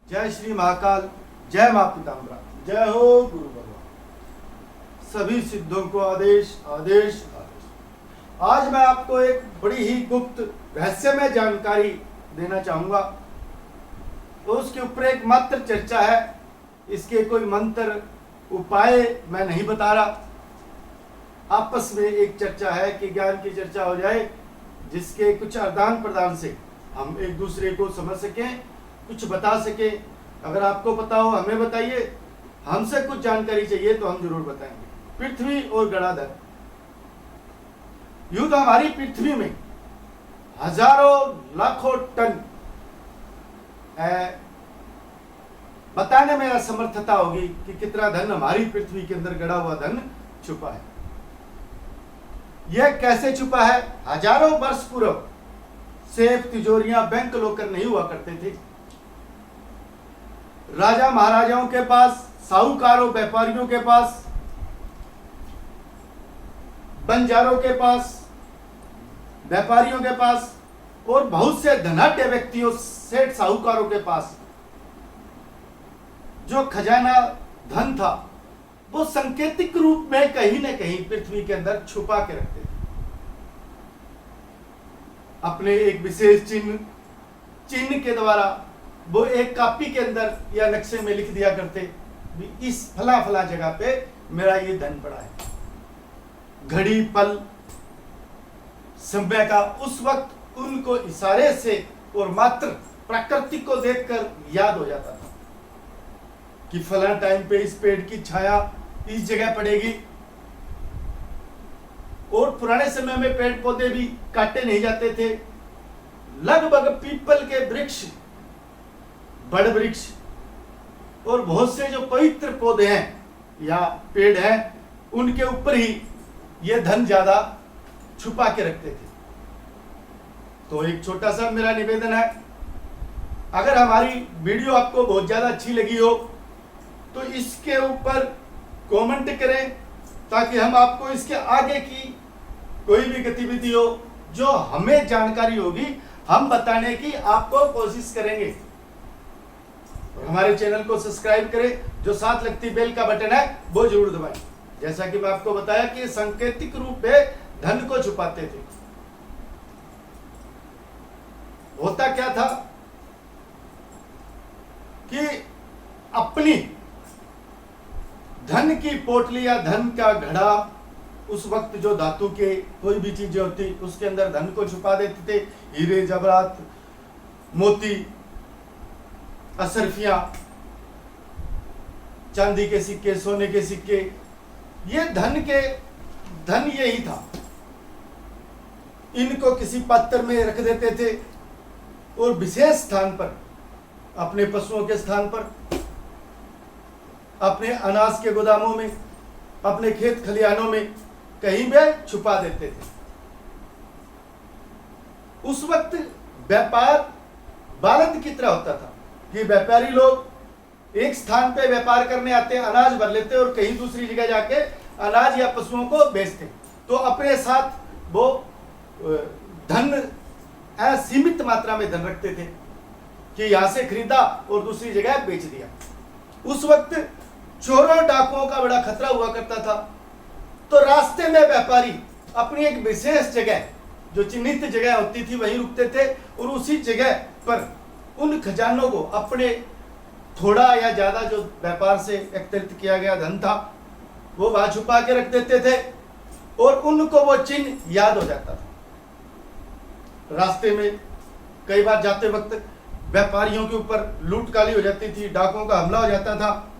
जय श्री महाकाल, जय मां पीताम्बरा, जय हो गुरु भगवान। सभी सिद्धों को आदेश आदेश आदेश। आज मैं आपको एक बड़ी ही गुप्त रहस्यमय जानकारी देना चाहूंगा। तो उसके ऊपर एक मात्र चर्चा है। इसके कोई मंत्र उपाय मैं नहीं बता रहा। आपस में एक चर्चा है कि ज्ञान की चर्चा हो जाए, जिसके कुछ आदान प्रदान से हम एक दूसरे को समझ सकें, कुछ बता सके। अगर आपको पता हो हमें बताइए, हमसे कुछ जानकारी चाहिए तो हम जरूर बताएंगे। पृथ्वी और गणाधर, यूं तो हमारी पृथ्वी में हजारों लाखों टन बताने में असमर्थता होगी कि कितना धन हमारी पृथ्वी के अंदर गड़ा हुआ धन छुपा है। यह कैसे छुपा है? हजारों वर्ष पूर्व सेफ, तिजोरियां, बैंक लॉकर नहीं हुआ करते थे। राजा महाराजाओं के पास, साहूकारों व्यापारियों के पास, बंजारों के पास, व्यापारियों के पास और बहुत से धनाढ्य व्यक्तियों, सेठ साहूकारों के पास जो खजाना धन था, वो सांकेतिक रूप में कहीं न कहीं पृथ्वी के अंदर छुपा के रखते थे। अपने एक विशेष चिन्ह के द्वारा वो एक कॉपी के अंदर या नक्शे में लिख दिया करते, इस फला फला जगह पे मेरा ये धन पड़ा है। घड़ी पल समय का उस वक्त उनको इशारे से और मात्र प्रकृति को देखकर याद हो जाता था कि फला टाइम पे इस पेड़ की छाया इस जगह पड़ेगी। और पुराने समय में पेड़ पौधे भी काटे नहीं जाते थे। लगभग पीपल के वृक्ष, बड़ वृक्ष और बहुत से जो पवित्र पौधे हैं या पेड़ हैं, उनके ऊपर ही ये धन ज्यादा छुपा के रखते थे। तो एक छोटा सा मेरा निवेदन है, अगर हमारी वीडियो आपको बहुत ज्यादा अच्छी लगी हो तो इसके ऊपर कमेंट करें, ताकि हम आपको इसके आगे की कोई भी गतिविधि हो जो हमें जानकारी होगी, हम बताने की आपको कोशिश करेंगे। और हमारे चैनल को सब्सक्राइब करें, जो साथ लगती बेल का बटन है वो जरूर दबाएं। जैसा कि मैं आपको बताया कि सांकेतिक रूप में धन को छुपाते थे। होता क्या था कि अपनी धन की पोटली या धन का घड़ा, उस वक्त जो धातु के कोई भी चीजें होती उसके अंदर धन को छुपा देते थे। हीरे जवाहरात, मोती, असरफियां, चांदी के सिक्के, सोने के सिक्के, ये धन यही था। इनको किसी पात्र में रख देते थे और विशेष स्थान पर, अपने पशुओं के स्थान पर, अपने अनाज के गोदामों में, अपने खेत खलिहानों में कहीं भी छुपा देते थे। उस वक्त व्यापार बालद की तरह होता था कि व्यापारी लोग एक स्थान पे व्यापार करने आते, अनाज भर लेते और कहीं दूसरी जगह जाके अनाज या पशुओं को बेचते। तो अपने साथ वो धन, असीमित मात्रा में धन रखते थे कि यहां से खरीदा और दूसरी जगह बेच दिया। उस वक्त चोरों डाकुओं का बड़ा खतरा हुआ करता था। तो रास्ते में व्यापारी अपनी एक विशेष जगह, जो चिन्हित जगह होती थी, वहीं रुकते थे और उसी जगह पर उन खजानों को, अपने थोड़ा या ज्यादा जो व्यापार से एकत्रित किया गया धन था, वो वहां छुपा के रख देते थे और उनको वो चिन्ह याद हो जाता था। रास्ते में कई बार जाते वक्त व्यापारियों के ऊपर लूट काली हो जाती थी, डाकुओं का हमला हो जाता था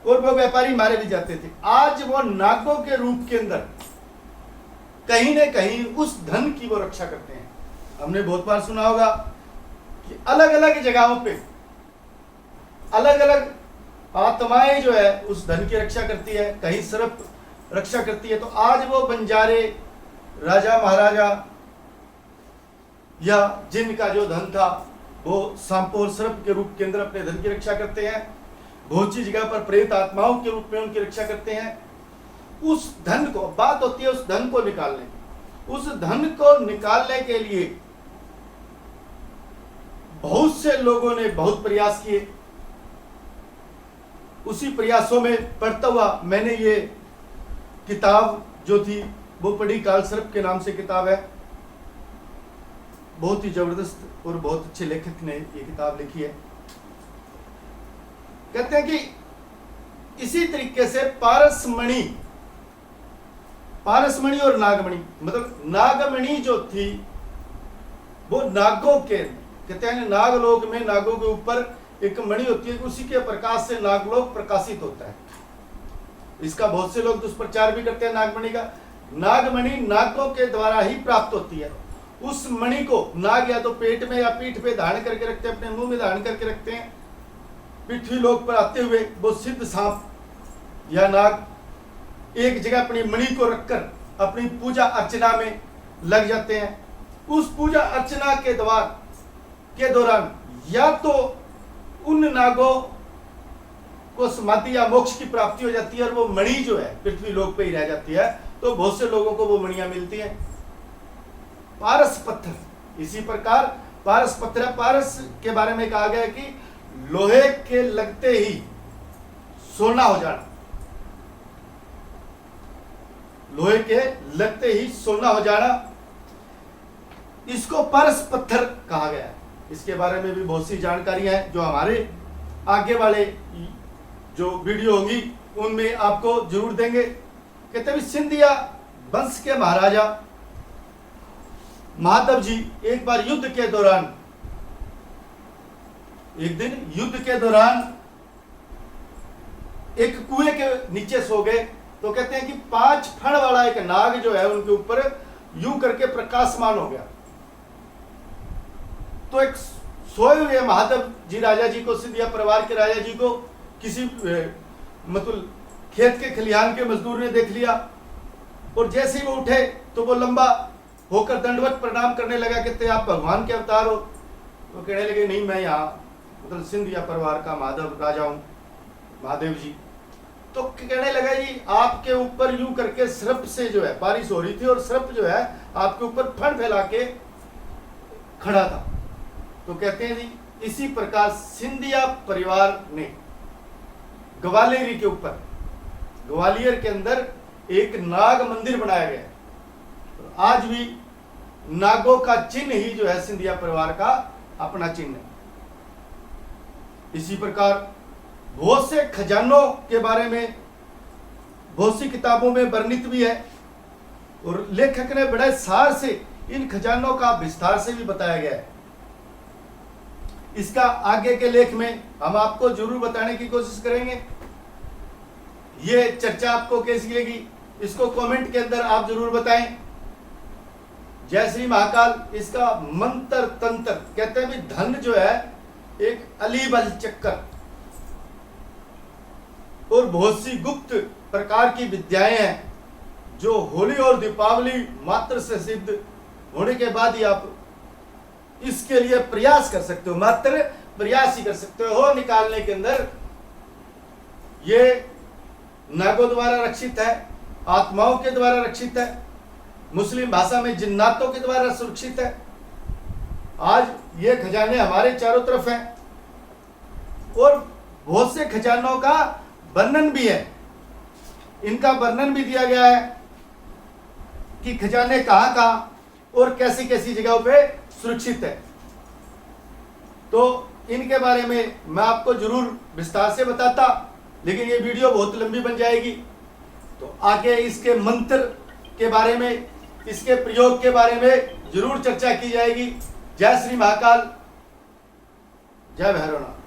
और वो व्यापारी मारे भी जाते थे। आज वो नागों के रूप के अंदर कहीं न कहीं उस धन की वो रक्षा करते हैं। हमने बहुत बार सुना होगा कि अलग अलग जगहों पे अलग अलग आत्माएं जो है उस धन की रक्षा करती है, कहीं सर्प रक्षा करती है। तो आज वो बंजारे, राजा महाराजा या जिनका जो धन था, वो सांप और सर्प के रूप के अंदर अपने धन की रक्षा करते हैं। बहुत सी जगह पर प्रेत आत्माओं के रूप में उनकी रक्षा करते हैं। उस धन को, बात होती है उस धन को निकालने की। उस धन को निकालने के लिए बहुत से लोगों ने बहुत प्रयास किए। उसी प्रयासों में पढ़ता हुआ मैंने ये किताब जो थी वो पढ़ी। कालसर्प के नाम से किताब है। बहुत ही जबरदस्त और बहुत अच्छे लेखक ने ये किताब लिखी है। कहते हैं कि इसी तरीके से पारसमणि और नागमणि, मतलब नागमणि जो थी वो नागों के, कहते हैं नागलोक में नागों के ऊपर एक मणि होती है, उसी के प्रकाश से नागलोक प्रकाशित होता है। इसका बहुत से लोग दुष्प्रचार भी करते हैं नागमणि का। नागमणि नागों के द्वारा ही प्राप्त होती है। उस मणि को नाग या तो पेट में या पीठ पे धारण करके रखते हैं, अपने मुंह में धारण करके रखते हैं। पृथ्वी लोक पर आते हुए वो सिद्ध सांप या नाग एक जगह अपनी मणि को रखकर अपनी पूजा अर्चना में लग जाते हैं। उस पूजा अर्चना के दौरान या तो उन नागों को समाधि या मोक्ष की प्राप्ति हो जाती है और वो मणि जो है पृथ्वी लोक पे ही रह जाती है। तो बहुत से लोगों को वो मणियां मिलती हैं। पारस पत्थर, इसी प्रकार पारस पत्थर, पारस के बारे में कहा गया है कि लोहे के लगते ही सोना हो जाना, लोहे के लगते ही सोना हो जाना, इसको पारस पत्थर कहा गया है। इसके बारे में भी बहुत सी जानकारियां हैं जो हमारे आगे वाले जो वीडियो होगी उनमें आपको जरूर देंगे। कहते हैं सिंधिया वंश के महाराजा महादेव जी एक बार युद्ध के दौरान, एक दिन युद्ध के दौरान एक कुएं के नीचे सो गए। तो कहते हैं कि 5 फण वाला एक नाग जो है उनके ऊपर यूं करके प्रकाशमान हो गया। तो एक सोए हुए महादेव जी राजा जी को, सिंधिया परिवार के राजा जी को किसी मतलब खेत के खलिहान के मजदूर ने देख लिया और जैसे ही वो उठे तो वो लंबा होकर दंडवत प्रणाम करने लगा। कहते आप भगवान के अवतार हो? तो कहने लगे नहीं, मैं यहाँ मतलब सिंधिया परिवार का महादेव राजा हूँ, महादेव जी। तो कहने लगा जी आपके ऊपर यूं करके सर्प से जो है बारिश हो रही थी और सर्प जो है आपके ऊपर फण फैला के खड़ा था। तो कहते हैं जी इसी प्रकार सिंधिया परिवार ने ग्वालियर के ऊपर, ग्वालियर के अंदर एक नाग मंदिर बनाया गया है। आज भी नागों का चिन्ह ही जो है सिंधिया परिवार का अपना चिन्ह है। इसी प्रकार बहुत से खजानों के बारे में बहुत सी किताबों में वर्णित भी है और लेखक ने बड़े सार से इन खजानों का विस्तार से भी बताया गया है। इसका आगे के लेख में हम आपको जरूर बताने की कोशिश करेंगे। ये चर्चा आपको कैसी लगी इसको कमेंट के अंदर आप जरूर बताएं। जय श्री महाकाल इसका मंत्र तंत्र, कहते हैं भी धन जो है एक अलीबल चक्कर और बहुत सी गुप्त प्रकार की विद्याएं हैं जो होली और दीपावली मात्र से सिद्ध होने के बाद ही आप इसके लिए प्रयास कर सकते हो, मात्र प्रयास ही कर सकते हो निकालने के अंदर। ये नागों द्वारा रक्षित है, आत्माओं के द्वारा रक्षित है, मुस्लिम भाषा में जिन्नातों के द्वारा सुरक्षित है। आज ये खजाने हमारे चारों तरफ हैं और बहुत से खजानों का वर्णन भी है। इनका वर्णन भी दिया गया है कि खजाने कहां कहां और कैसी कैसी जगहों पे सुरक्षित है। तो इनके बारे में मैं आपको जरूर विस्तार से बताता, लेकिन ये वीडियो बहुत लंबी बन जाएगी। तो आगे इसके मंत्र के बारे में, इसके प्रयोग के बारे में जरूर चर्चा की जाएगी। जय श्री महाकाल, जय भैरवनाथ।